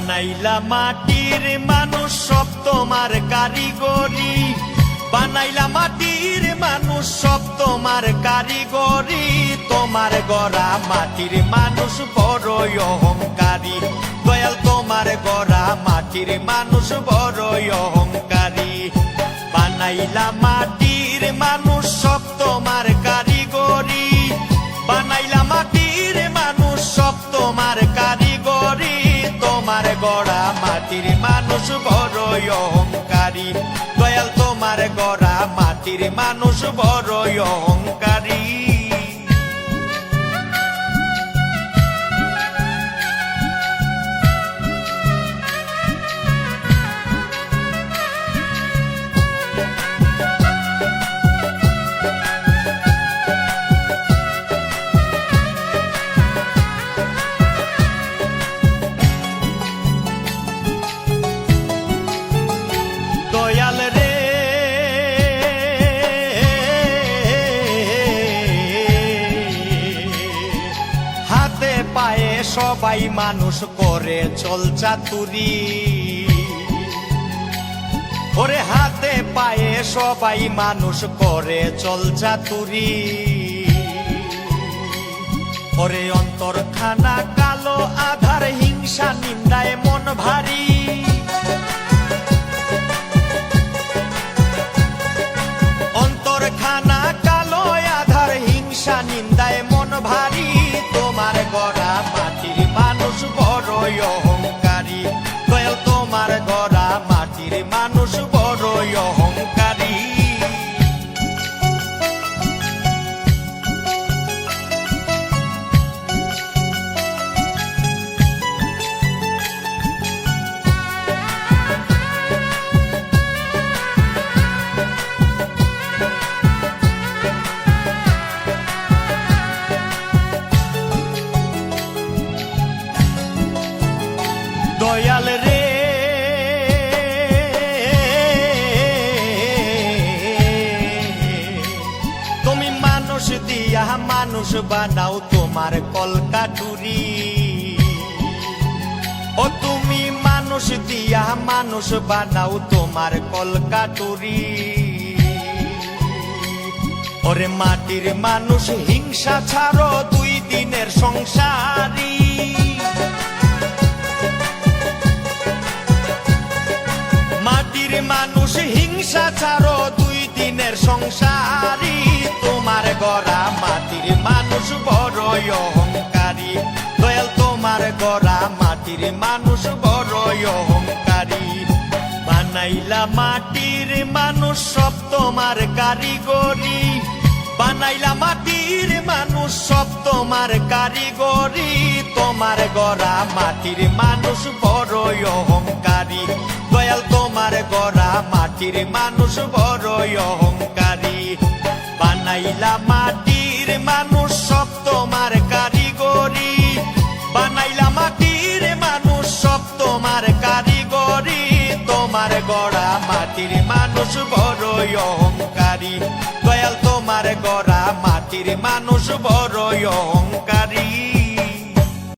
বানাইলা মাটির মানুষ সব তোমার কারিগরি, বানাইলা মাটির মানুষ সব তোমার কারিগরি। তোমার গড়া মাটির মানুষ বড়ই অহংকারী, দয়াল তোমার গড়া মাটির মানুষ বড়ই অহংকারী। বানাইলা মাটির মানুষ সব তোমার কারিগরি, বানাইলা মাটির মানুষ সব তোমার কারিগরি। তোমার গড়া মাটির মানুষ বড়ই অহংকারী, দয়াল তোমার গড়া মাটির মানুষ বড়ই অহংকারী। দয়াল রে হাতে পায়ে সবাই মানুষ করে চল চাতুরি, ওরে হাতে পায়ে সবাই মানুষ করে চল চাতুরি। ওরে অন্তরখানা কালো আধার হিংসা নিন্দায় মন ভারী, খানা কালো আধার হিংসা নিন্দায় মন ভারী। তোমার গড়া মাটির মানুষ বড়ই অহংকারী, দয়াল তোমার গড়া মাটির মানুষ বড়ই অহংকারী। দয়াল রে তুমি মানুষ দিয়া মানুষ বানাও তোমার কলকাটুরি, ও তুমি মানুষ দিয়া মানুষ বানাও তোমার কলকাটুরি। ওরে মাটির মানুষ হিংসা ছাড়ো দুই দিনের সংসারী, মাটির মানুষ হিংসা ছাড়ো দুই দিনের সংসারী। তোমার গড়া মাটির মানুষ বড়ই অহংকারী, দয়াল তোমার গড়া মাটির মানুষ বড়ই অহংকারী। বানাইলা মাটির মানুষ সব তোমার কারিগরি, বানাইলা মাটির মানুষ সব তোমার কারিগরি। তোমার গড়া মাটির মানুষ বড়ই অহংকারী, দয়াল তোমার গড়া মাটির মানুষ বড়ই অহংকারী। বানাইলা মাটির মানুষ সব তোমার কারিগরি, বানাইলা মাটির মানুষ সব তোমার কারিগরি। তোমার গড়া মাটির মানুষ বড়ই অহংকারী, দয়াল তোমার গড়া মাটির মানুষ বড়ই অহংকারী।